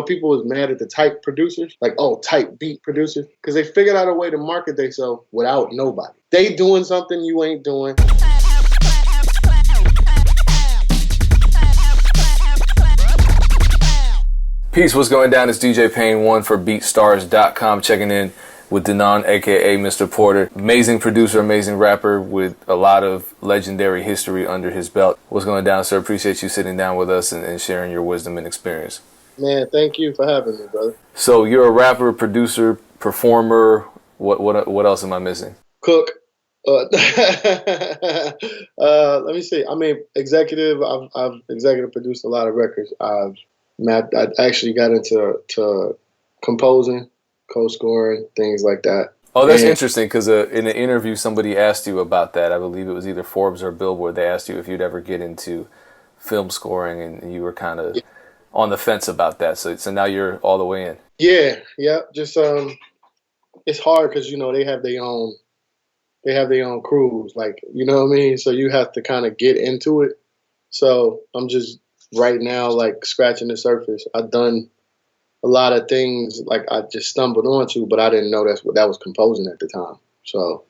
people was mad at the type producers, like, oh, type beat producers, because they figured out a way to market themselves without nobody. They doing something you ain't doing. Peace, what's going down? It's DJ Payne 1 for BeatStars.com, checking in with Denon, aka Mr. Porter. Amazing producer, amazing rapper with a lot of legendary history under his belt. What's going down, sir? Appreciate you sitting down with us and sharing your wisdom and experience. Man, thank you for having me, brother. So you're a rapper, producer, performer. What else am I missing? Cook. Let me see. I mean, executive. I've executive produced a lot of records. I actually got into composing, co-scoring, things like that. Oh, that's interesting, because in an interview somebody asked you about that. I believe it was either Forbes or Billboard. They asked you if you'd ever get into film scoring, and you were kind of on the fence about that. So now you're all the way in. Yeah. Just it's hard because they have their own crews, like, you know what I mean. So you have to kind of get into it. So I'm just right now, like, scratching the surface. I've done a lot of things, like, I just stumbled onto, but I didn't know that was composing at the time. So,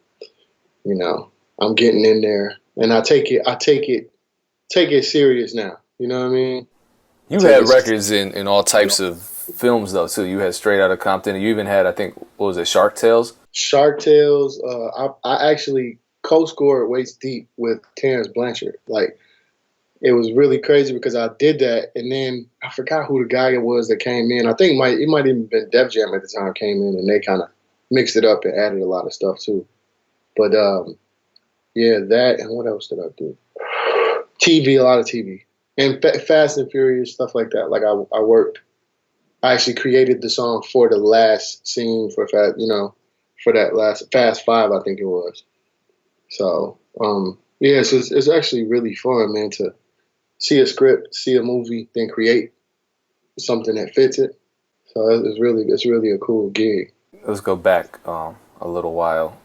I'm getting in there, and I take it serious now. You know what I mean? You had records in all types of films, though, too. You had Straight Outta Compton, and you even had, I think, what was it, Shark Tales? Shark Tales. I actually co-scored Waist Deep with Terrence Blanchard. Like, it was really crazy because I did that, and then I forgot who the guy was that came in. I think it might even been Def Jam at the time came in, and they kind of mixed it up and added a lot of stuff too. But that, and what else did I do? TV, a lot of TV, and Fast and Furious, stuff like that. Like, I actually created the song for the last scene for that last Fast 5, I think it was. So so it's actually really fun, man, to see a script, see a movie, then create something that fits it. So it's really a cool gig. Let's go back a little while.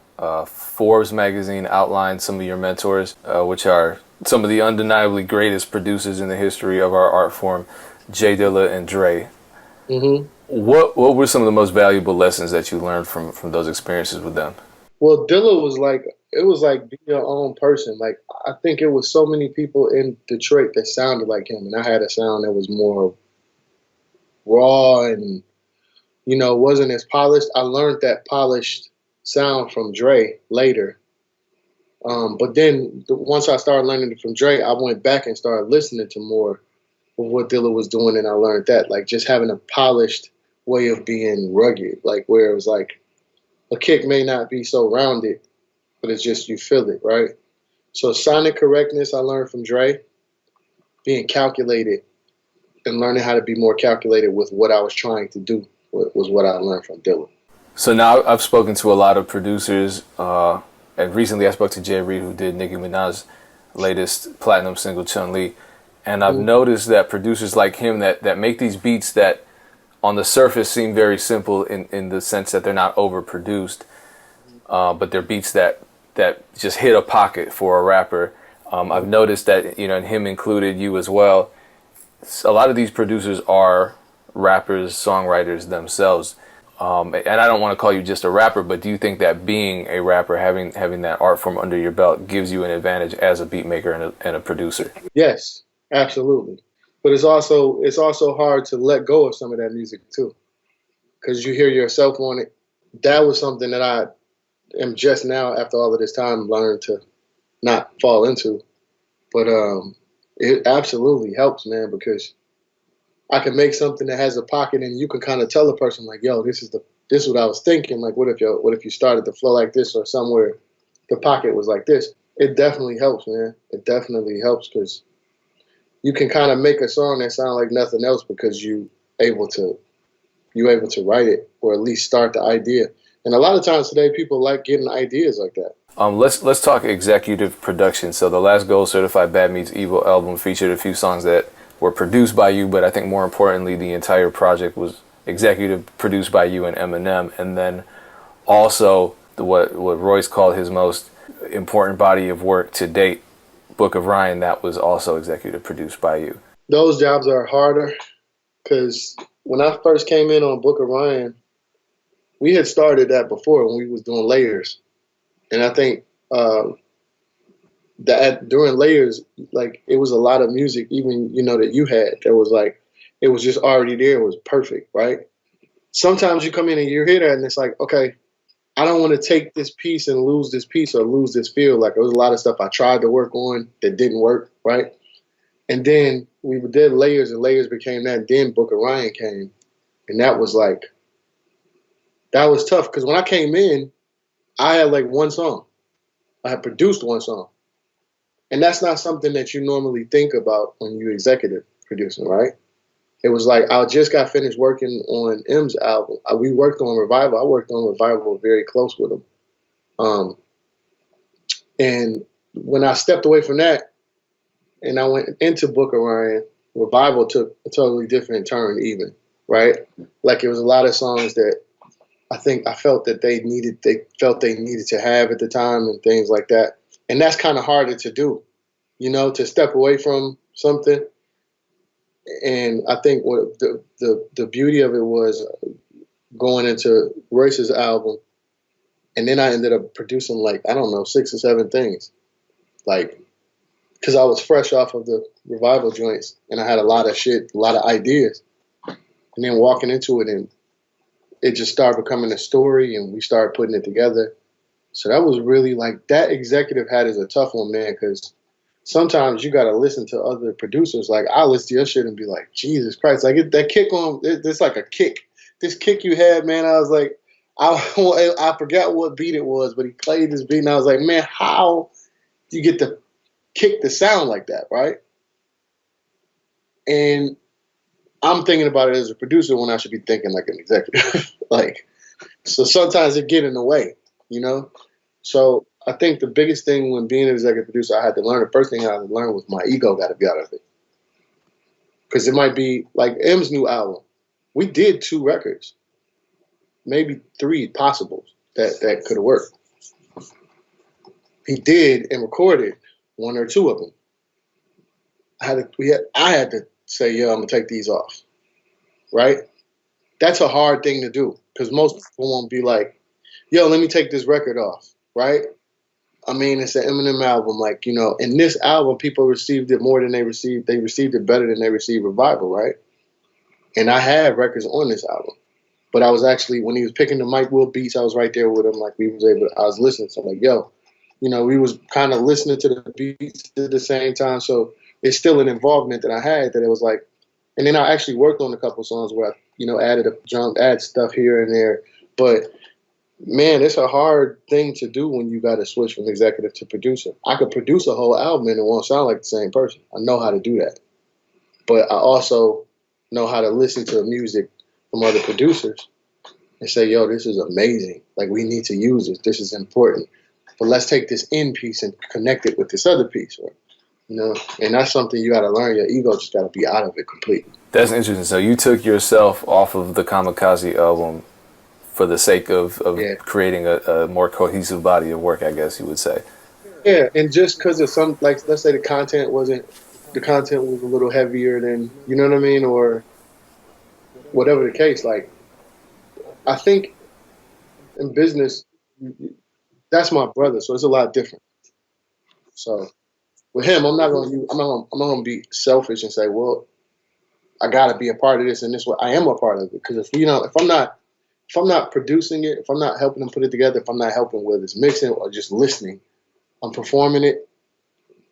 Forbes magazine outlined some of your mentors, which are some of the undeniably greatest producers in the history of our art form, J Dilla and Dre. Mm-hmm. What were some of the most valuable lessons that you learned from those experiences with them? Well, Dilla was like be your own person. Like, I think it was so many people in Detroit that sounded like him, and I had a sound that was more raw and, wasn't as polished. I learned that polished sound from Dre later. But then once I started learning it from Dre, I went back and started listening to more of what Dilla was doing, and I learned that, like, just having a polished way of being rugged, like, where it was like a kick may not be so rounded, but it's just you feel it, right? So sonic correctness I learned from Dre, being calculated and learning how to be more calculated with what I was trying to do was what I learned from Dilla. So now I've spoken to a lot of producers, and recently I spoke to Jay Reed, who did Nicki Minaj's latest platinum single, Chun-Li, and I've noticed that producers like him that make these beats that on the surface seem very simple in the sense that they're not overproduced, but they're beats that just hit a pocket for a rapper. I've noticed that, and him included, you as well, a lot of these producers are rappers, songwriters themselves. And I don't want to call you just a rapper, but do you think that being a rapper, having that art form under your belt, gives you an advantage as a beat maker and a producer? Yes, absolutely. But it's also hard to let go of some of that music too, because you hear yourself on it. That was something that I am just now, after all of this time, learned to not fall into. But it absolutely helps, man, because I can make something that has a pocket, and you can kind of tell a person, like, yo, this is what I was thinking. Like, what if you started to flow like this, or somewhere the pocket was like this? It definitely helps, man. It definitely helps, because you can kind of make a song that sounds like nothing else because you able to write it, or at least start the idea. And a lot of times today, people like getting ideas like that. Let's talk executive production. So the last Gold Certified Bad Meets Evil album featured a few songs that were produced by you, but I think more importantly, the entire project was executive produced by you and Eminem. And then also what Royce called his most important body of work to date, Book of Ryan, that was also executive produced by you. Those jobs are harder because when I first came in on Book of Ryan, we had started that before when we was doing layers, and I think uh, that during layers, like it was a lot of music, even that you had. That was like it was just already there. It was perfect, right? Sometimes you come in and you hear that, and it's like, okay, I don't want to take this piece and lose this piece or lose this feel. Like there was a lot of stuff I tried to work on that didn't work, right? And then we did layers, and layers became that. And then Book of Ryan came, and that was like that was tough because when I came in, I had like one song. I had produced one song, and that's not something that you normally think about when you executive producing, right? It was like I just got finished working on M's album. We worked on Revival. I worked on Revival very close with him. Um, and when I stepped away from that and I went into Book of Ryan, Revival took a totally different turn, even, right? Like it was a lot of songs that I felt that they needed to have at the time and things like that. And that's kind of harder to do, to step away from something. And I think what the beauty of it was going into Royce's album, and then I ended up producing like I don't know 6 or 7 things, like because I was fresh off of the Revival joints, and I had a lot of shit, a lot of ideas, and then walking into it, and it just started becoming a story, and we started putting it together. So that was really like that executive hat is a tough one, man, because sometimes you got to listen to other producers. Like I listen to your shit and be like, Jesus Christ, like that kick on, it's like a kick. This kick you had, man, I was like, I forgot what beat it was, but he played this beat, and I was like, man, how do you get to kick the sound like that, right? And I'm thinking about it as a producer when I should be thinking like an executive. Like, so sometimes it get in the way, you know? So I think the biggest thing when being an executive producer, I had to learn, the first thing I had to learn was my ego got to be out of it. Because it might be like M's new album. We did 2 records, maybe 3 possibles that could have worked. He did and recorded 1 or 2 of them. I had to say, yo, I'm gonna take these off, right? That's a hard thing to do because most people won't be like, yo, let me take this record off, right? I mean, it's an Eminem album, like, in this album, people received it more than they received it better than they received Revival, right? And I had records on this album. But I was actually, when he was picking the Mike Will beats, I was right there with him. Like, I was listening. So I'm like, yo, we was kind of listening to the beats at the same time. So it's still an involvement that I had that it was like, and then I actually worked on a couple songs where I, added a drum, add stuff here and there. But man, it's a hard thing to do when you got to switch from executive to producer. I could produce a whole album and it won't sound like the same person. I know how to do that. But I also know how to listen to music from other producers and say, yo, this is amazing. Like, we need to use this. This is important. But let's take this in piece and connect it with this other piece. And that's something you got to learn. Your ego just got to be out of it completely. That's interesting. So you took yourself off of the Kamikaze album for the sake of creating a more cohesive body of work, I guess you would say. Yeah, and just because of some, like, let's say the content was a little heavier than, you know what I mean? Or whatever the case, like, I think in business, that's my brother, so it's a lot different. So with him, I'm not gonna be selfish and say, well, I gotta be a part of this and this way. I am a part of it because if I'm not producing it, if I'm not helping them put it together, if I'm not helping whether it's mixing or just listening, I'm performing it.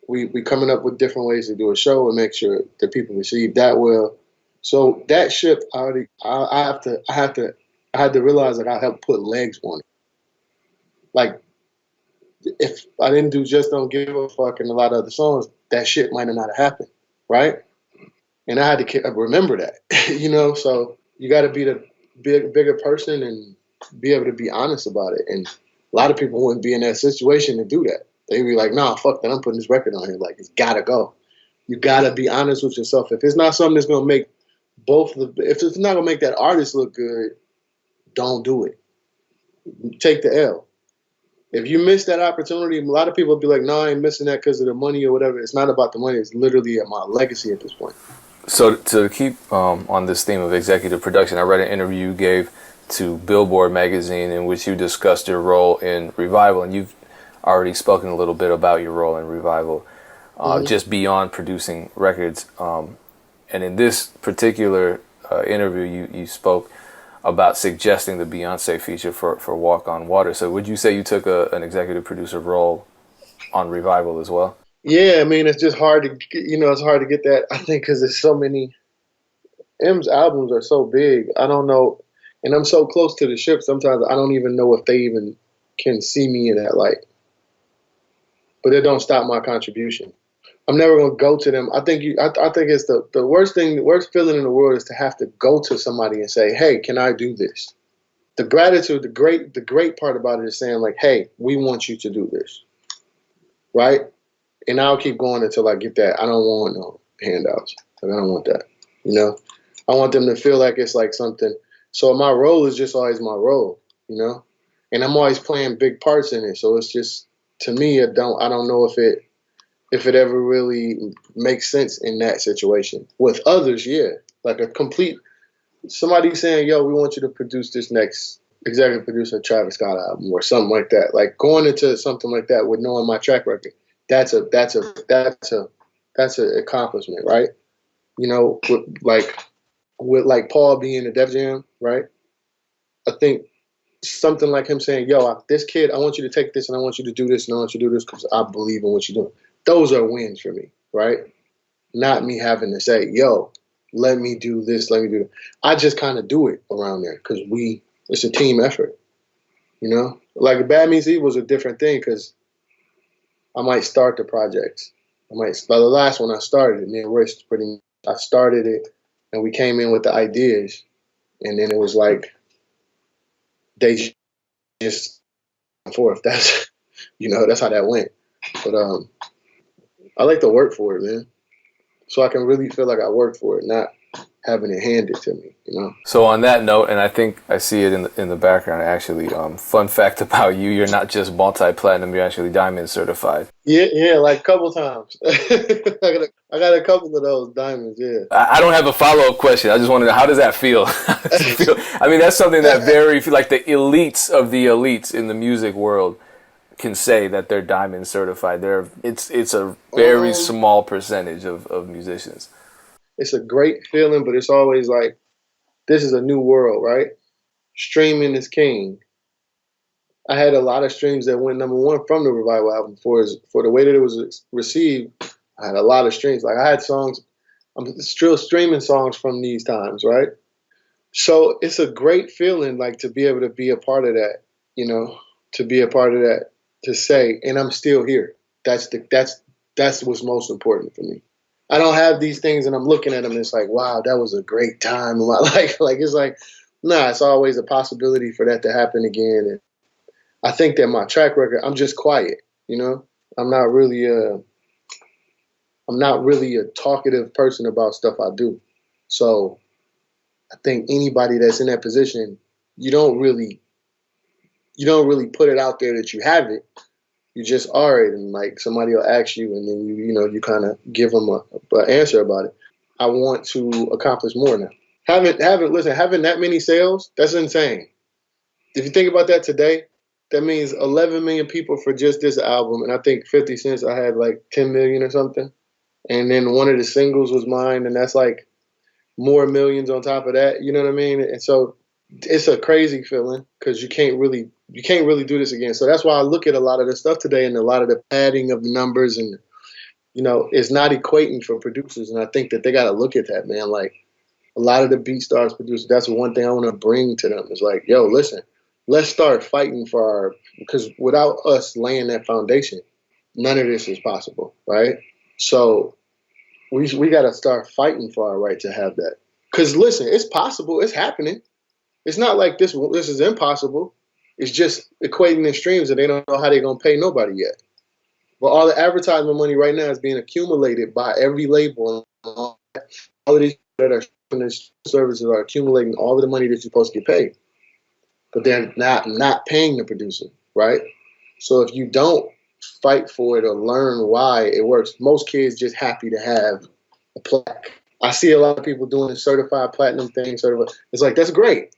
We coming up with different ways to do a show and make sure that people receive that well. So that ship, I had to realize that I helped put legs on it. Like, if I didn't do Just Don't Give a Fuck and a lot of other songs, that shit might have not happened, right? And I had to remember that, So you got to be the bigger person and be able to be honest about it. And a lot of people wouldn't be in that situation to do that. They'd be like, nah, fuck that, I'm putting this record on here. Like, it's got to go. You got to be honest with yourself. If it's not something that's going to make if it's not going to make that artist look good, don't do it. Take the L. If you miss that opportunity, a lot of people will be like, no, I ain't missing that because of the money or whatever. It's not about the money. It's literally my legacy at this point. So to keep on this theme of executive production, I read an interview you gave to Billboard magazine in which you discussed your role in Revival, and you've already spoken a little bit about your role in Revival, just beyond producing records. And in this particular interview, you spoke about suggesting the Beyonce feature for Walk on Water. So would you say you took an executive producer role on Revival as well? Yeah, I mean, it's just hard to it's hard to get that. I think because there's so many. M's albums are so big. I don't know, and I'm so close to the ship. Sometimes I don't even know if they even can see me in that light. But it don't stop my contribution. I'm never gonna go to them. I think I think it's the worst thing, the worst feeling in the world is to have to go to somebody and say, "Hey, can I do this?" The gratitude, the great part about it is saying like, "Hey, we want you to do this," right? And I'll keep going until I get that. I don't want no handouts. Like, I don't want that. You know, I want them to feel like it's like something. So my role is just always my role. You know, and I'm always playing big parts in it. So it's just to me, I don't know if it ever really makes sense in that situation. With others, yeah, like a complete somebody saying, "Yo, we want you to produce this next executive producer Travis Scott album" or something like that. Like going into something like that with knowing my track record, that's an accomplishment, right? You know, with like Paul being a Def Jam, right? I think something like him saying, "Yo, this kid, I want you to take this and I want you to do this and I want you to do this because I believe in what you're doing." Those are wins for me, right? Not me having to say, "Yo, let me do this, let me do that." I just kind of do it around there because it's a team effort, you know? Like Bad Meets Evil was a different thing because I might start the projects. The last one I started it, me and Rich I started it and we came in with the ideas and then it was like, they just forth. That's, that's how that went. But I like to work for it, man. So I can really feel like I worked for it, not having it handed to me, you know? So on that note, and I think I see it in the background actually, fun fact about you, you're not just multi-platinum, you're actually diamond certified. Yeah, like a couple times. I got a couple of those diamonds, yeah. I don't have a follow-up question. I just wanted to know, how does that feel? How does it feel? I mean, that's something that like the elites of the elites in the music world can say that they're diamond certified. It's a very small percentage of musicians. It's a great feeling, but it's always like, this is a new world, right? Streaming is king. I had a lot of streams that went number one from the Revival album for the way that it was received. I had a lot of streams. Like I had songs, I'm still streaming songs from these times, right? So it's a great feeling, like to be able to be a part of that, to be a part of that, to say, and I'm still here. That's what's most important for me. I don't have these things, and I'm looking at them. And it's like, wow, that was a great time in my life. Like it's like, nah, it's always a possibility for that to happen again. And I think that my track record, I'm just quiet. I'm not really a talkative person about stuff I do. So I think anybody that's in that position, you don't really put it out there that you have it. You just are it, and like somebody will ask you, and then you kind of give them an answer about it. I want to accomplish more now. Having that many sales, that's insane. If you think about that today, that means 11 million people for just this album, and I think 50 Cent I had like 10 million or something, and then one of the singles was mine, and that's like more millions on top of that. You know what I mean? And so it's a crazy feeling because you can't really do this again. So that's why I look at a lot of the stuff today and a lot of the padding of the numbers, and it's not equating for producers. And I think that they got to look at that, man. Like a lot of the BeatStars producers, that's one thing I want to bring to them is like, yo, listen, let's start fighting because without us laying that foundation, none of this is possible, right? So we got to start fighting for our right to have that. Because listen, it's possible, it's happening. It's not like this is impossible. It's just equating the streams and they don't know how they're going to pay nobody yet. But all the advertisement money right now is being accumulated by every label. All of these that are services are accumulating all of the money that you're supposed to get paid. But they're not paying the producer, right? So if you don't fight for it or learn why it works, most kids just happy to have a plaque. I see a lot of people doing the certified platinum thing. Certified. It's like, that's great.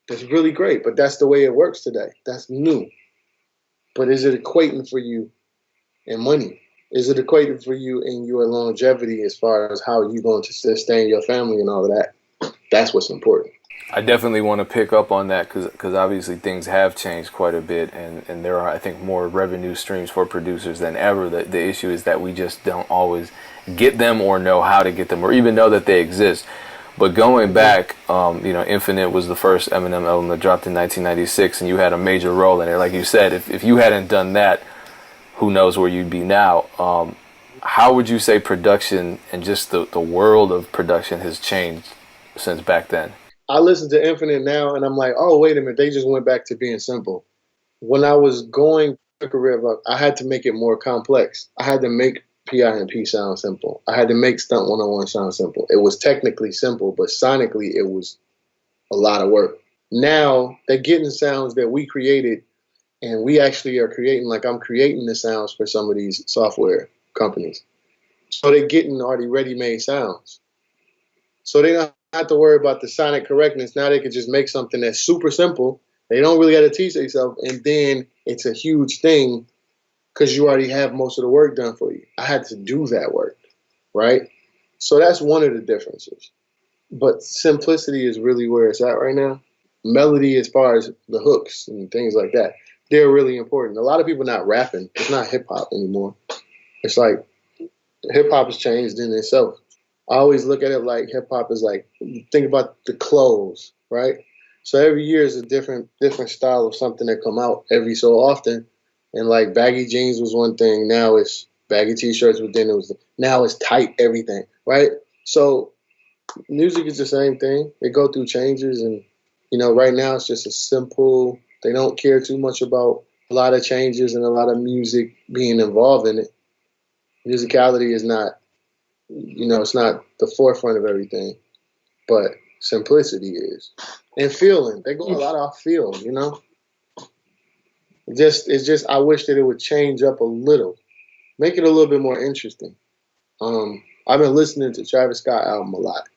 That's really great. But that's the way it works today. That's new. But is it equating for you in money? Is it equating for you in your longevity as far as how you're going to sustain your family and all of that? That's what's important. I definitely want to pick up on that because obviously things have changed quite a bit, and there are, I think, more revenue streams for producers than ever. The issue is that we just don't always get them or know how to get them or even know that they exist. But going back, Infinite was the first Eminem album that dropped in 1996, and you had a major role in it. Like you said, if you hadn't done that, who knows where you'd be now. How would you say production and just the world of production has changed since back then? I listen to Infinite now and I'm like, oh, wait a minute. They just went back to being simple. When I was going to career, I had to make it more complex. I had to make PIMP sound simple. I had to make Stunt 101 sound simple. It was technically simple, but sonically it was a lot of work. Now they're getting sounds that we created, and we actually are creating, like I'm creating the sounds for some of these software companies. So they're getting already ready-made sounds. So they don't have to worry about the sonic correctness. Now they can just make something that's super simple. They don't really got to teach themselves, and then it's a huge thing because you already have most of the work done for you. I had to do that work, right? So that's one of the differences. But simplicity is really where it's at right now. Melody, as far as the hooks and things like that, they're really important. A lot of people not rapping. It's not hip hop anymore. It's like hip hop has changed in itself. I always look at it like hip hop is like, think about the clothes, right? So every year is a different style of something that come out every so often. And like baggy jeans was one thing. Now it's baggy t-shirts, but then now it's tight everything, right? So music is the same thing. They go through changes, and right now it's just a simple. They don't care too much about a lot of changes and a lot of music being involved in it. Musicality is not, it's not the forefront of everything, but simplicity is. And feeling. They go a lot off feel, It's just I wish that it would change up a little. Make it a little bit more interesting. I've been listening to Travis Scott album a lot.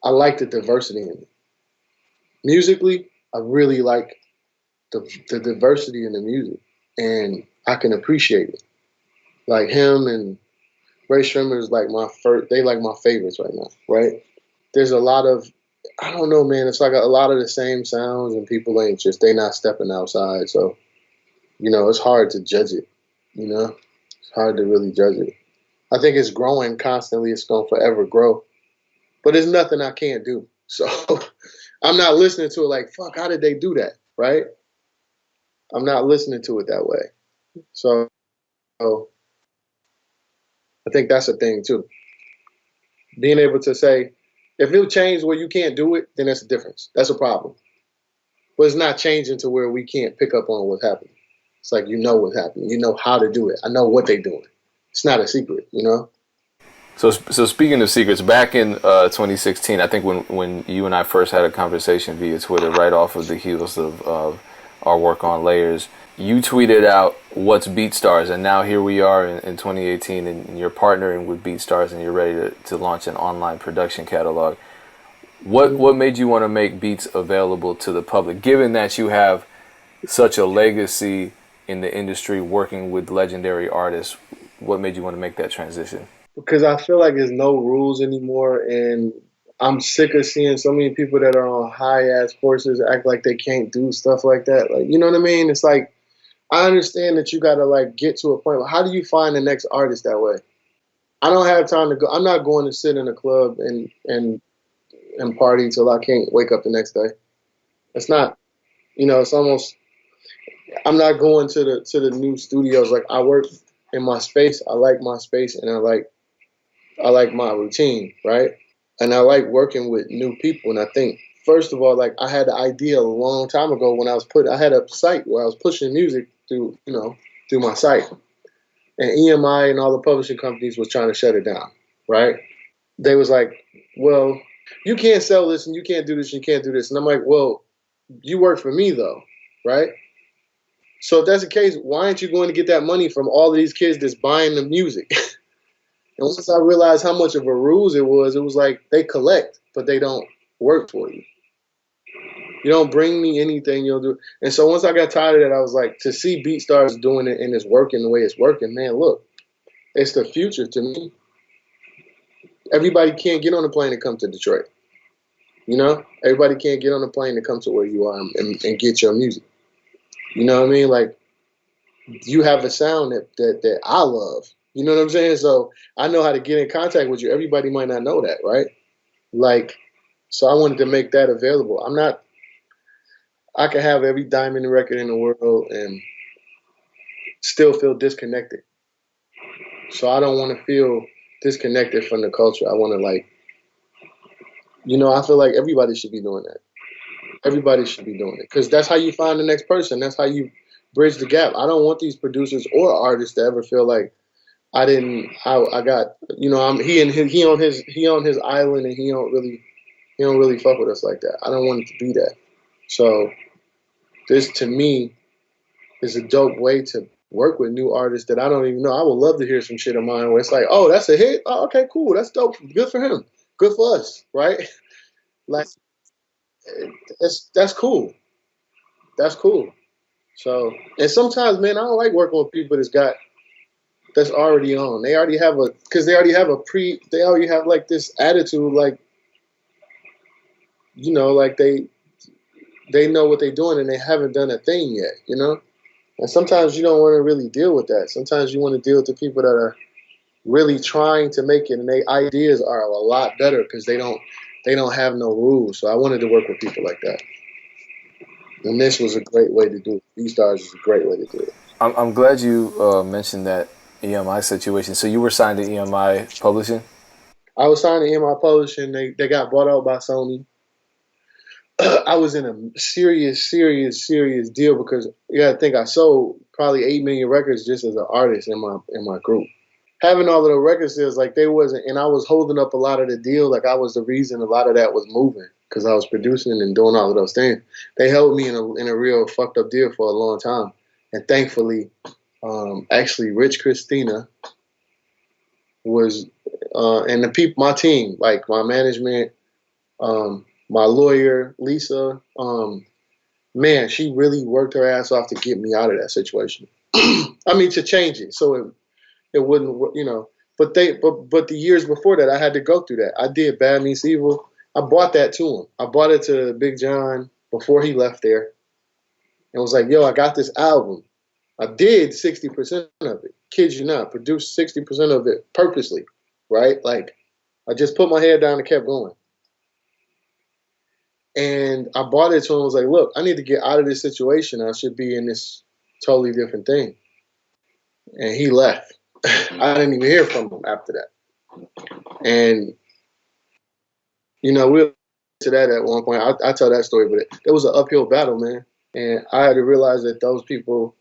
I like the diversity in it. Musically, I really like the diversity in the music, and I can appreciate it. Like him and Ray Shrimmer is like they like my favorites right now, right? There's a lot of, I don't know, man, it's like a lot of the same sounds, and people they not stepping outside, so, it's hard to judge it, It's hard to really judge it. I think it's growing constantly. It's going to forever grow. But there's nothing I can't do. So I'm not listening to it like, fuck, how did they do that, right? I'm not listening to it that way. So I think that's a thing, too. Being able to say, if it changed where you can't do it, then that's a difference. That's a problem. But it's not changing to where we can't pick up on what's happening. It's like, what's happening. You know how to do it. I know what they're doing. It's not a secret, So speaking of secrets, back in 2016, I think when you and I first had a conversation via Twitter, right off of the heels of our work on Layers, you tweeted out, "What's BeatStars?" And now here we are in 2018, and you're partnering with BeatStars, and you're ready to launch an online production catalog. What made you want to make beats available to the public, given that you have such a legacy in the industry working with legendary artists? What made you want to make that transition? Because I feel like there's no rules anymore, and I'm sick of seeing so many people that are on high-ass horses act like they can't do stuff like that. Like, you know what I mean? It's like, I understand that you got to, like, get to a point. How do you find the next artist that way? I don't have time to go. I'm not going to sit in a club and party till I can't wake up the next day. It's not, it's almost, I'm not going to the new studios. Like, I work in my space. I like my space, and I like my routine, right? And I like working with new people. And I think, first of all, like, I had the idea a long time ago when I had a site where I was pushing music through my site. And EMI and all the publishing companies was trying to shut it down, right? They was like, well, you can't sell this and you can't do this and you can't do this. And I'm like, well, you work for me though, right? So if that's the case, why aren't you going to get that money from all of these kids that's buying the music? And once I realized how much of a ruse it was like they collect, but they don't work for you. You don't bring me anything, you'll do. And so once I got tired of that, I was like, to see BeatStars doing it and it's working the way it's working, man, look, it's the future to me. Everybody can't get on a plane and come to Detroit. You know, everybody can't get on a plane to come to where you are and get your music. You know what I mean? Like, you have a sound that I love. You know what I'm saying? So I know how to get in contact with you. Everybody might not know that, right? Like, so I wanted to make that available. I can have every diamond record in the world and still feel disconnected. So I don't want to feel disconnected from the culture. I want to I feel like everybody should be doing that. Everybody should be doing it because that's how you find the next person. That's how you bridge the gap. I don't want these producers or artists to ever feel like I got, I'm he on his island and he don't really fuck with us like that. I don't want it to be that. So this to me is a dope way to work with new artists that I don't even know. I would love to hear some shit of mine where it's like, oh, that's a hit. Oh, okay, cool. That's dope. Good for him. Good for us, right? Like that's cool. That's cool. So and sometimes, man, I don't like working with people that's already on. They already have they already have like this attitude, like like they know what they're doing and they haven't done a thing yet. And sometimes you don't want to really deal with that. Sometimes you want to deal with the people that are really trying to make it, and their ideas are a lot better because they don't have no rules. So I wanted to work with people like that, and this was a great way to do it. BeatStars is a great way to do it. I'm glad you mentioned that EMI situation. So you were signed to EMI Publishing. I was signed to EMI Publishing. They got bought out by Sony. I was in a serious deal because you got to think I sold probably 8 million records just as an artist in my group. Having all of the record sales, like they wasn't, and I was holding up a lot of the deal. Like I was the reason a lot of that was moving because I was producing and doing all of those things. They held me in a real fucked up deal for a long time, and thankfully, actually, Rich Christina was, and the people, my team, like my management, my lawyer Lisa, man, she really worked her ass off to get me out of that situation. I mean, to change it so it wouldn't. But the years before that, I had to go through that. I did Bad Meets Evil. I bought that to him. I bought it to Big John before he left there, and was like, "Yo, I got this album. I did 60% of it. Kid you not, produced 60% of it purposely, right? Like, I just put my head down and kept going." And I bought it to him. I was like, "Look, I need to get out of this situation. I should be in this totally different thing." And he left. I didn't even hear from him after that. And we'll get to that at one point. I tell that story, but it was an uphill battle, man. And I had to realize that those people,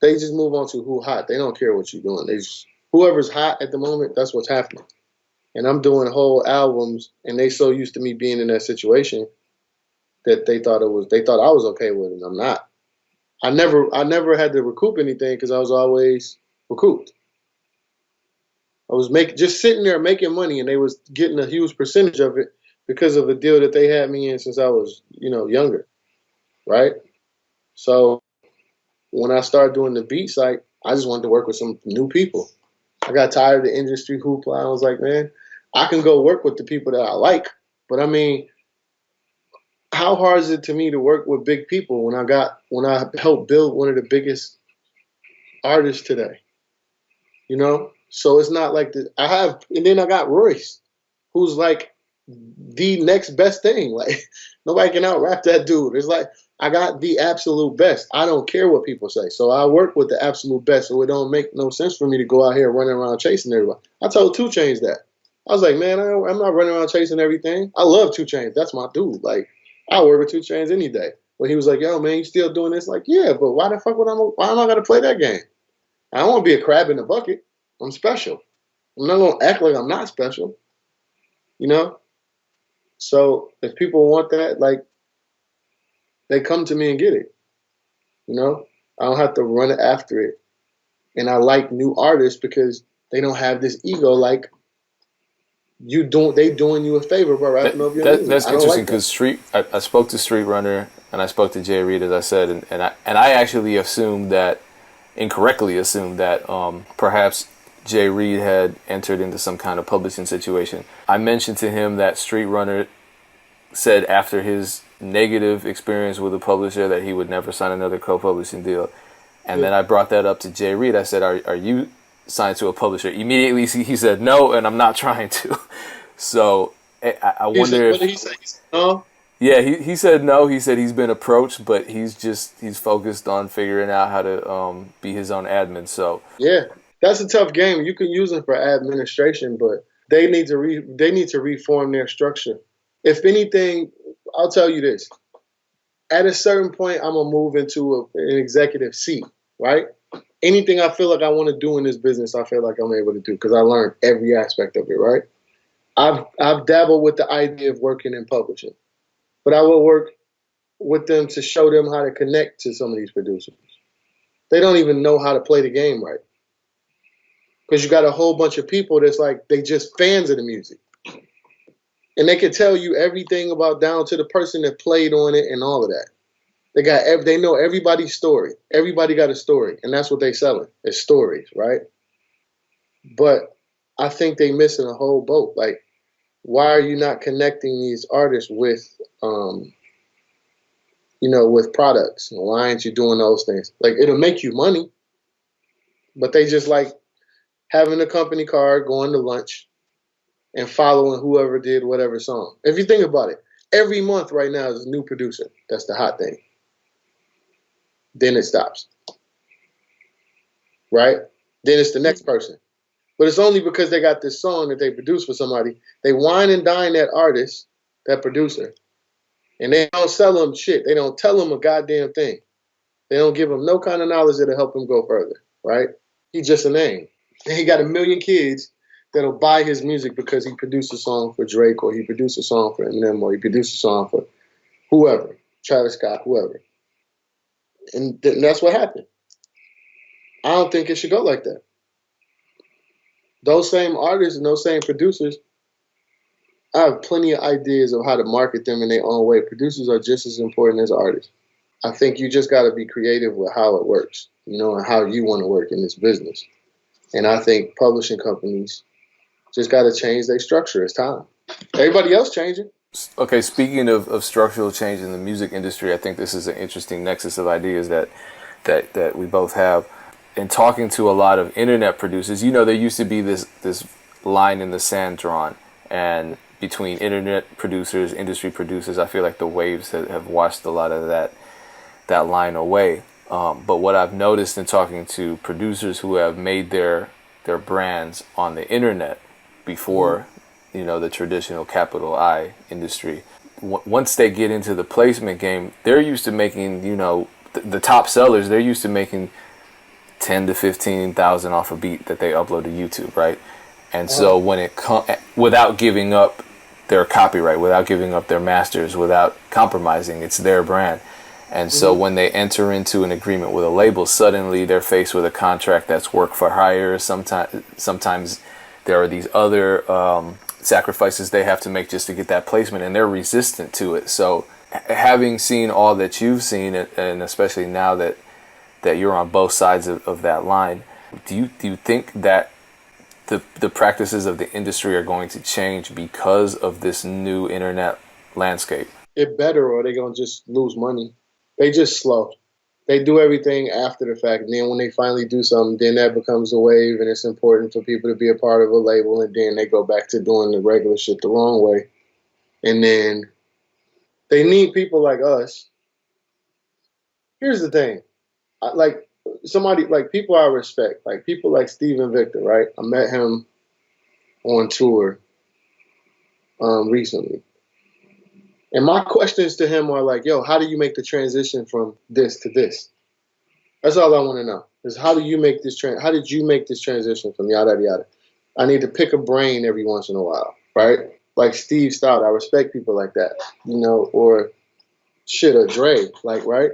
they just move on to who hot. They don't care what you're doing. Whoever's hot at the moment, that's what's happening. And I'm doing whole albums, and they so used to me being in that situation that they thought I was okay with it, and I'm not. I never had to recoup anything because I was always recouped. I was just sitting there making money, and they was getting a huge percentage of it because of a deal that they had me in since I was, younger, right? So when I started doing the beat site, I just wanted to work with some new people. I got tired of the industry hoopla. I was like, man, I can go work with the people that I like, but I mean, how hard is it to me to work with big people when I helped build one of the biggest artists today? So it's not like and then I got Royce, who's like the next best thing. Like nobody can out rap that dude. It's like I got the absolute best. I don't care what people say. So I work with the absolute best. So it don't make no sense for me to go out here running around chasing everybody. I told 2 Chainz that. I was like, man, I'm not running around chasing everything. I love 2 Chainz. That's my dude. Like I work with 2 Chainz any day. But he was like, yo, man, you still doing this? Like, yeah, but why the fuck why am I gonna play that game? I don't want to be a crab in the bucket. I'm special. I'm not gonna act like I'm not special. You know? So if people want that, like they come to me and get it. I don't have to run after it. And I like new artists because They don't have this ego like they doing you a favor by rapping over your music. That's I don't interesting like that. because I spoke to Street Runner and I spoke to Jay Reed, as I said, and I actually incorrectly assumed that perhaps Jay Reed had entered into some kind of publishing situation. I mentioned to him that Street Runner said after his negative experience with a publisher that he would never sign another co-publishing deal. And then I brought that up to Jay Reed. I said, are you signed to a publisher? Immediately he said no, and I'm not trying to. So I wonder what did he say? He said no? Yeah, he said no. He said he's been approached, but he's focused on figuring out how to be his own admin. So Yeah, that's a tough game. You can use them for administration, but they need to reform their structure. If anything, I'll tell you this: at a certain point, I'm gonna move into an executive seat, right? Anything I feel like I want to do in this business, I feel like I'm able to do because I learned every aspect of it, right? I've dabbled with the idea of working in publishing, but I will work with them to show them how to connect to some of these producers. They don't even know how to play the game right because you got a whole bunch of people that's like they just fans of the music, and they can tell you everything about down to the person that played on it and all of that. They know everybody's story. Everybody got a story, and that's what they selling. It's stories, right? But I think they missing a whole boat. Like, why are you not connecting these artists with, with products? And why aren't you doing those things? Like, it'll make you money, but they just like having a company card, going to lunch, and following whoever did whatever song. If you think about it, every month right now is a new producer. That's the hot thing. Then it stops. Right? Then it's the next person. But it's only because they got this song that they produced for somebody. They wine and dine that artist, that producer, and they don't sell them shit. They don't tell them a goddamn thing. They don't give them no kind of knowledge that'll help him go further, right? He's just a name. And he got a million kids that'll buy his music because he produced a song for Drake, or he produced a song for Eminem, or he produced a song for whoever, Travis Scott, whoever. And that's what happened. I don't think it should go like that. Those same artists and those same producers, I have plenty of ideas of how to market them in their own way. Producers are just as important as artists. I think you just got to be creative with how it works, and how you want to work in this business. And I think publishing companies just got to change their structure. It's time. Everybody else changing. Okay, speaking of structural change in the music industry, I think this is an interesting nexus of ideas that we both have. In talking to a lot of internet producers, there used to be this line in the sand drawn, and between internet producers, industry producers, I feel like the waves have washed a lot of that line away. But what I've noticed in talking to producers who have made their brands on the internet before, the traditional capital I industry, once they get into the placement game, they're used to making, the top sellers, they're used to making 10 to 15,000 off a beat that they upload to YouTube, right? And so when it without giving up their copyright, without giving up their masters, without compromising, it's their brand. And so when they enter into an agreement with a label, suddenly they're faced with a contract that's work for hire. Sometimes there are these other sacrifices they have to make just to get that placement, and they're resistant to it. So having seen all that you've seen, and especially now that you're on both sides of that line, do you think that the practices of the industry are going to change because of this new internet landscape? It better, or they're going to just lose money. They just slow. They do everything after the fact, and then when they finally do something, then that becomes a wave, and it's important for people to be a part of a label, and then they go back to doing the regular shit the wrong way. And then they need people like us. Here's the thing. Like somebody, like people I respect, like people like Steven Victor, right? I met him on tour recently. And my questions to him are like, yo, how do you make the transition from this to this? That's all I want to know. Is how do you make this how did you make this transition from yada yada? I need to pick a brain every once in a while, right? Like Steve Stout, I respect people like that, or shit, or Dre, like, right?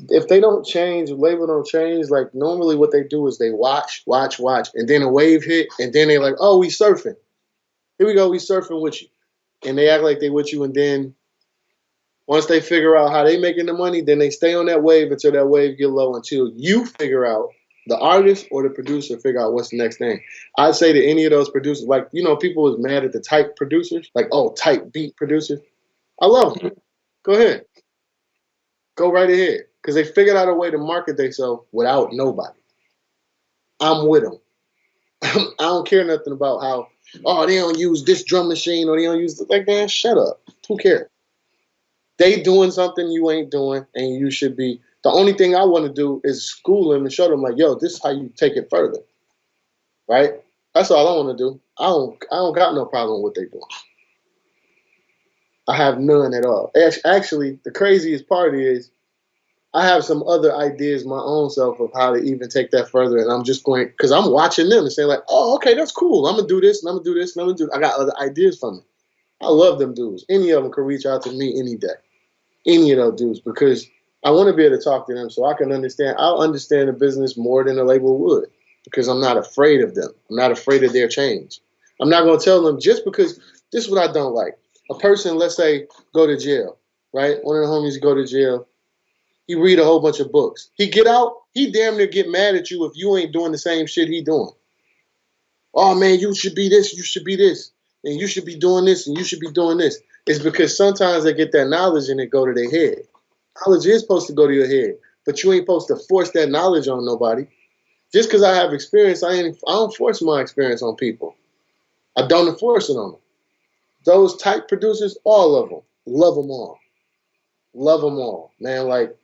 If they don't change, the label don't change, like normally what they do is they watch, and then a wave hit, and then they like, oh, we surfing. Here we go, we surfing with you. And they act like they with you, and then once they figure out how they making the money, then they stay on that wave until that wave get low until you figure out, the artist or the producer figure out what's the next thing. I'd say to any of those producers, like, people was mad at the type producers, like, oh, type beat producers. I love them. Go ahead. Go right ahead. Because they figured out a way to market themselves without nobody. I'm with them. I don't care nothing about how, oh, they don't use this drum machine or they don't use, like, man, shut up. Who cares? They doing something you ain't doing, and you should be. The only thing I want to do is school them and show them, like, yo, this is how you take it further, right? That's all I want to do. I don't got no problem with what they doing. I have none at all. Actually, the craziest part is I have some other ideas my own self of how to even take that further, and I'm just going, because I'm watching them and saying like, oh, okay, that's cool. I'm gonna do this, and I'm gonna do this, and I'm gonna do. I got other ideas from it. I love them dudes. Any of them can reach out to me any day. Any of those dudes, because I want to be able to talk to them so I can understand. I'll understand the business more than a label would, because I'm not afraid of them. I'm not afraid of their change. I'm not going to tell them just because this is what I don't like. A person, let's say, go to jail, right? One of the homies go to jail. He read a whole bunch of books. He get out, he damn near get mad at you if you ain't doing the same shit he doing. Oh, man, you should be this, you should be this, and you should be doing this, and you should be doing this. It's because sometimes they get that knowledge and it go to their head. Knowledge is supposed to go to your head, but you ain't supposed to force that knowledge on nobody. Just because I have experience, I don't force my experience on people. I don't enforce it on them. Those type producers, all of them, love them all. Love them all, man, like,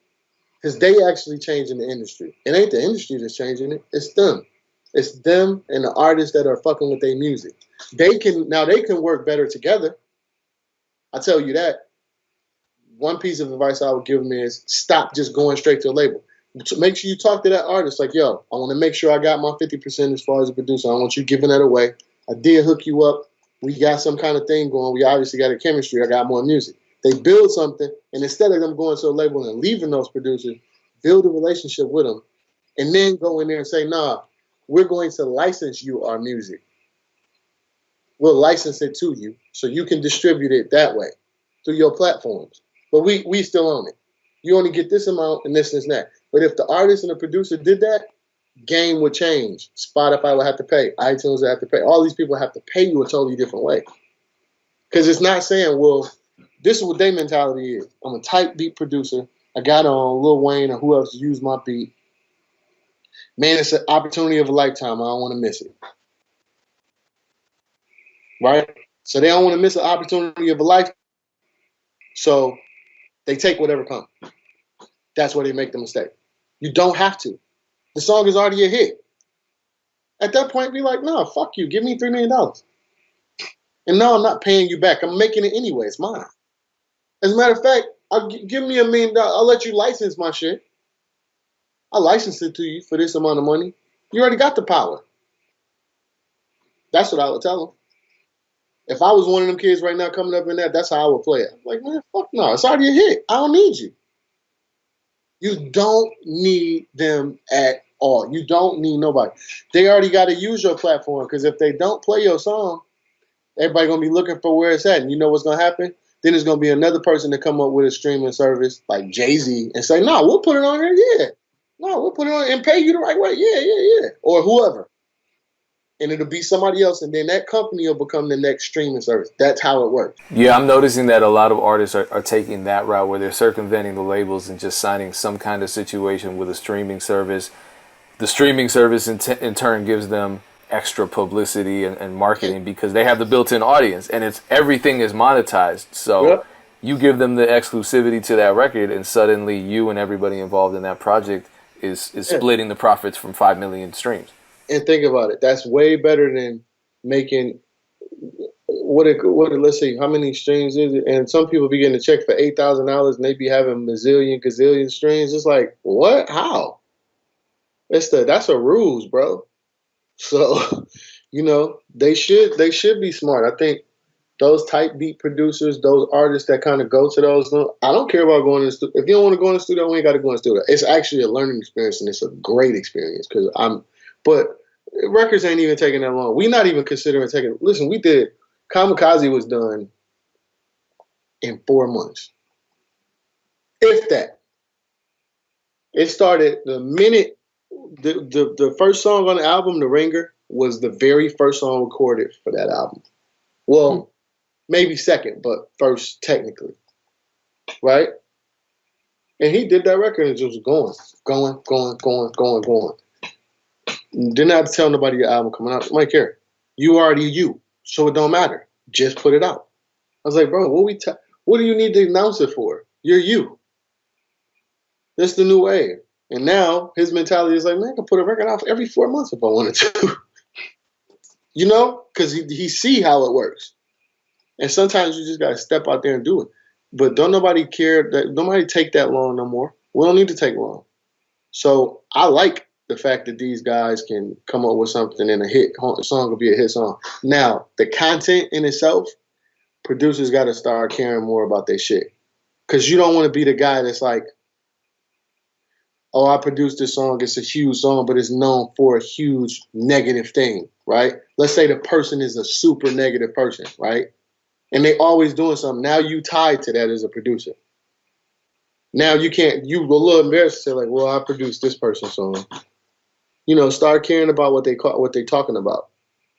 because they actually changing the industry. It ain't the industry that's changing it, it's them. It's them and the artists that are fucking with their music. They can work better together. I tell you that. One piece of advice I would give them is stop just going straight to a label. Make sure you talk to that artist like, yo, I want to make sure I got my 50% as far as a producer. I want you giving that away. I did hook you up. We got some kind of thing going. We obviously got a chemistry. I got more music. They build something, and instead of them going to a label and leaving those producers, build a relationship with them, and then go in there and say, nah, we're going to license you our music. We'll license it to you so you can distribute it that way through your platforms. But we still own it. You only get this amount and this and that. But if the artist and the producer did that, game would change. Spotify would have to pay. iTunes would have to pay. All these people have to pay you a totally different way. Because it's not saying, well, this is what their mentality is. I'm a type beat producer. I got on Lil Wayne or who else used my beat. Man, it's an opportunity of a lifetime. I don't want to miss it. Right? So they don't want to miss an opportunity of a lifetime. So they take whatever comes. That's where they make the mistake. You don't have to. The song is already a hit. At that point, be like, no, fuck you. Give me $3 million. And no, I'm not paying you back. I'm making it anyway. It's mine. As a matter of fact, give me $1 million. I'll let you license my shit. I'll license it to you for this amount of money. You already got the power. That's what I would tell them. If I was one of them kids right now coming up in that, that's how I would play it. I'm like, man, fuck no. It's already a hit. I don't need you. You don't need them at all. You don't need nobody. They already got to use your platform, because if they don't play your song, everybody going to be looking for where it's at. And you know what's going to happen? Then there's going to be another person to come up with a streaming service like Jay-Z and say, no, we'll put it on here. Yeah. No, we'll put it on and pay you the right way. Yeah. Or whoever. And it'll be somebody else, and then that company will become the next streaming service. That's how it works. Yeah, I'm noticing that a lot of artists are taking that route where they're circumventing the labels and just signing some kind of situation with a streaming service. The streaming service in turn gives them extra publicity and marketing because they have the built-in audience, and everything is monetized. So you give them the exclusivity to that record, and suddenly you and everybody involved in that project is splitting the profits from 5 million streams. And think about it. That's way better than making let's see, how many streams is it? And some people be getting a check for $8,000 and they be having gazillion streams. It's like, what? How? That's a ruse, bro. So, they should be smart. I think those type beat producers, those artists that kind of go to those. I don't care about going to the studio. If you don't want to go in the studio, we ain't got to go in the studio. It's actually a learning experience, and it's a great experience because but records ain't even taking that long. We not even considering taking. Listen, we did. Kamikaze was done in 4 months, if that. It started the minute the first song on the album, The Ringer, was the very first song recorded for that album. Well, maybe second, but first technically, right? And he did that record and just going. Didn't have to tell nobody your album coming out. Mike, here, you already you, so it don't matter. Just put it out. I was like, bro, what do you need to announce it for? You're you. This the new wave. And now his mentality is like, man, I can put a record out every 4 months if I wanted to. You know? Because he see how it works. And sometimes you just got to step out there and do it. But don't nobody care. Nobody take that long no more. We don't need to take long. So I like the fact that these guys can come up with something and a song will be a hit song. Now, the content in itself, producers got to start caring more about their shit. Because you don't want to be the guy that's like, oh, I produced this song. It's a huge song, but it's known for a huge negative thing, right? Let's say the person is a super negative person, right? And they always doing something. Now you tied to that as a producer. Now you can't, you a little embarrassed to say like, well, I produced this person's song. You know, start caring about what they talking about.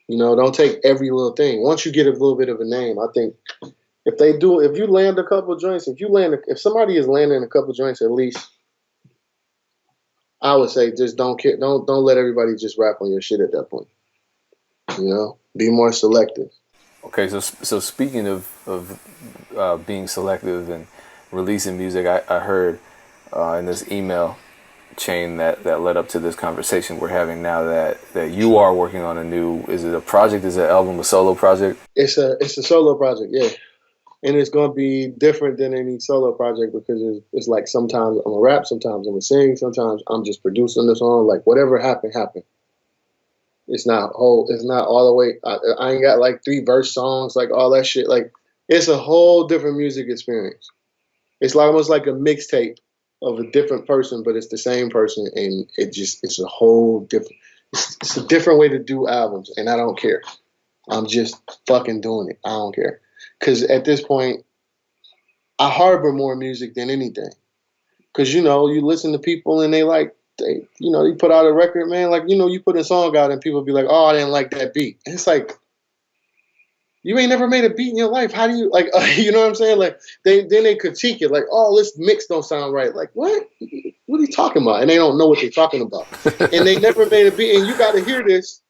You know, don't take every little thing. Once you get a little bit of a name, I think if you land a couple joints, if somebody is landing a couple joints at least, I would say just don't let everybody just rap on your shit at that point. You know, be more selective. Okay, so speaking of being selective and releasing music, I heard in this email chain that led up to this conversation we're having now that you are working on a new, is it a project, is it an album, a solo project? It's a solo project, yeah. And it's going to be different than any solo project because it's like sometimes I'm a rap, sometimes I'm a sing, sometimes I'm just producing the song. Like whatever happened. It's not all the way. I ain't got like 3 verse songs, like all that shit. Like it's a whole different music experience. It's like almost like a mixtape of a different person, but it's the same person, and it's a whole different. It's a different way to do albums, and I don't care. I'm just fucking doing it. I don't care. Because at this point, I harbor more music than anything. Because, you know, you listen to people and you put out a record, man. Like, you know, you put a song out and people be like, oh, I didn't like that beat. And it's like, you ain't never made a beat in your life. How do you, like, you know what I'm saying? Like, then they critique it. Like, oh, this mix don't sound right. Like, what? What are you talking about? And they don't know what they're talking about. And they never made a beat. And you got to hear this.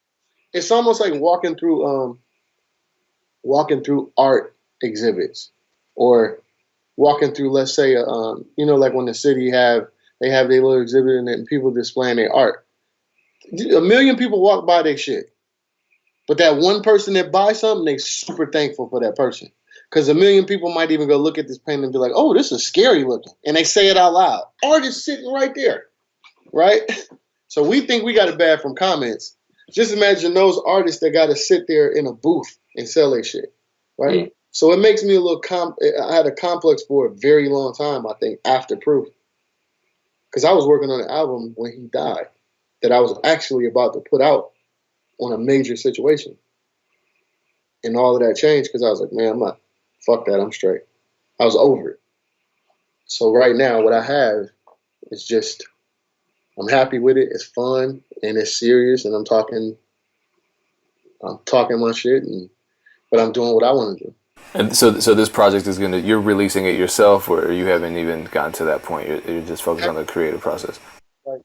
It's almost like walking through art exhibits or walking through, let's say, like when the city they have their little exhibit and people displaying their art. 1 million people walk by their shit. But that one person that buys something, they super thankful for that person. Because 1 million people might even go look at this painting and be like, oh, this is scary looking. And they say it out loud. Art is sitting right there. Right? So we think we got it bad from comments. Just imagine those artists that got to sit there in a booth and sell their shit. Right? Mm-hmm. So it makes me a little I had a complex for a very long time, I think, after Proof. Because I was working on an album when he died that I was actually about to put out on a major situation. And all of that changed because I was like, man, fuck that, I'm straight. I was over it. So right now, what I have is just, I'm happy with it. It's fun and it's serious, and I'm talking my shit, but I'm doing what I want to do. And so this project is you're releasing it yourself, or you haven't even gotten to that point? You're just focused on the creative process. Like,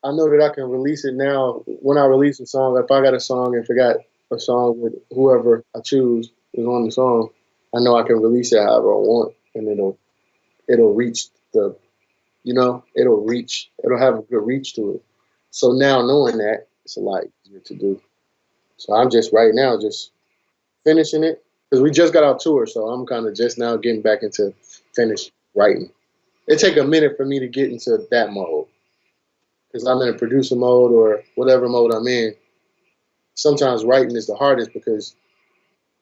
I know that I can release it now. When I release a song, if I got a song and forgot a song with whoever I choose is on the song, I know I can release it however I want, and it'll reach it'll have a good reach to it. So now knowing that, it's a lot easier to do. So I'm just right now just finishing it because we just got our tour, so I'm kind of just now getting back into finish writing. It take a minute for me to get into that mode. Because I'm in a producer mode or whatever mode I'm in, sometimes writing is the hardest because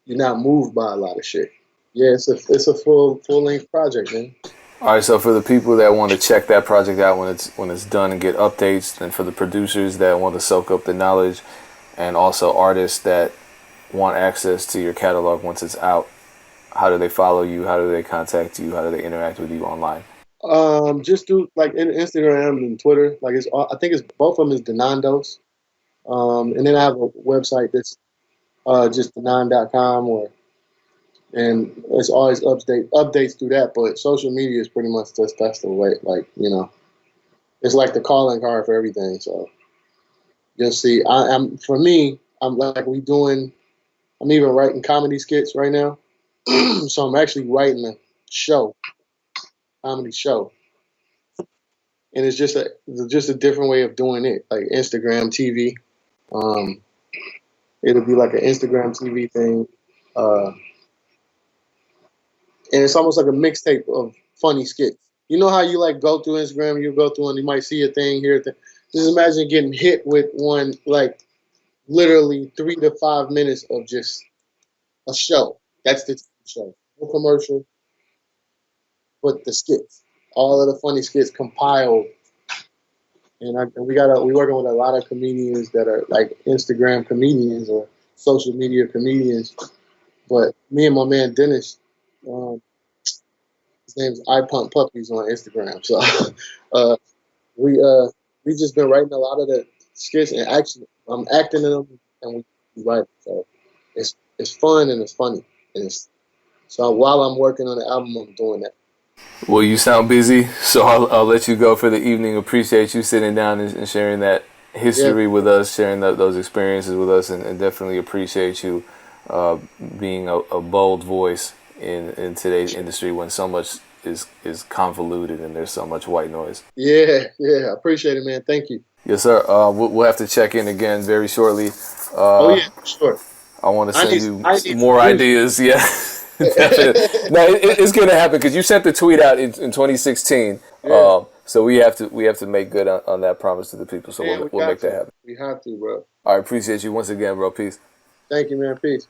you're not moved by a lot of shit. Yeah, it's a full length project, man. All right, so for the people that want to check that project out when it's done and get updates, and for the producers that want to soak up the knowledge, and also artists that want access to your catalog once it's out, how do they follow you? How do they contact you? How do they interact with you online? Just do like Instagram and Twitter. Like I think it's both of them is Denandos. And then I have a website that's just denan.com, or and it's always updates through that. But social media is pretty much just that's the way. Like it's like the calling card for everything. So you'll see. I'm for me. I'm like we doing. I'm even writing comedy skits right now. So I'm actually writing a show, comedy show, and it's just a different way of doing it, like Instagram TV. Um, it'll be like an Instagram TV thing, uh, and it's almost like a mixtape of funny skits. You know how you like go through Instagram, you go through and you might see a thing here. Just imagine getting hit with one like literally 3 to 5 minutes of just a show. That's the show. No commercial, but the skits. All of the funny skits compiled. And we working with a lot of comedians that are like Instagram comedians or social media comedians. But me and my man Dennis, um, his name's I Pump Puppies on Instagram. So uh, we we just been writing a lot of the skits, and actually I'm acting in them and we write. So it's fun and it's funny, and it's so while I'm working on the album, I'm doing that. Well, you sound busy, so I'll let you go for the evening. Appreciate you sitting down and sharing that Yeah, history with us, sharing those experiences with us, and definitely appreciate you being a bold voice in today's industry when so much is convoluted and there's so much white noise. yeah, I appreciate it, man. Thank you. Yes, sir. We'll have to check in again very shortly. Oh Uh, yeah, for sure. I want to send you I need more some music. ideas. Yeah, definitely. No, it's going to happen because you sent the tweet out in 2016. Yeah, So we have to make good on that promise to the people. So man, we we'll got make that to. happen. We have to, bro. I appreciate you once again, bro. Peace. Thank you, man. Peace.